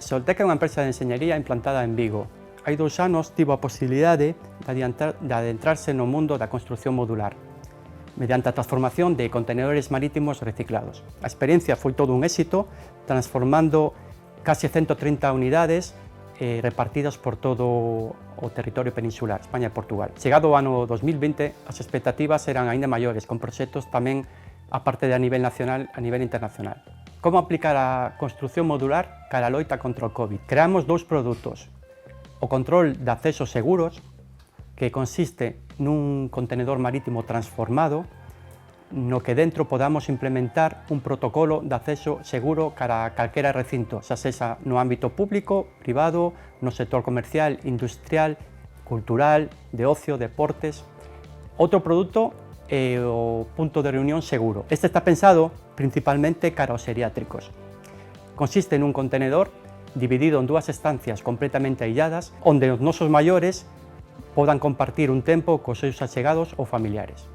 Soltec é unha empresa de enxeñería implantada en Vigo. Hai 2 anos tivo a posibilidade de adentrarse no mundo da construción modular, mediante a transformación de contenedores marítimos reciclados. A experiencia foi todo un éxito, transformando case 130 unidades repartidas por todo o territorio peninsular, España e Portugal. Chegado o ano 2020, as expectativas eran aínda maiores, con proxectos tamén, aparte de a nivel nacional, a nivel internacional. Como aplicar a construción modular cara a loita contra o COVID? Creamos 2 produtos. O control de accesos seguros, que consiste nun contenedor marítimo transformado, no que dentro podamos implementar un protocolo de acceso seguro cara a calquera recinto, xa sexa no ámbito público, privado, no sector comercial, industrial, cultural, de ocio, deportes. Outro produto é o punto de reunión seguro. Este está pensado principalmente cara aos geriátricos. Consiste nun contenedor dividido en 2 estancias completamente ailladas, onde os nosos maiores podan compartir un tempo cos seus achegados ou familiares.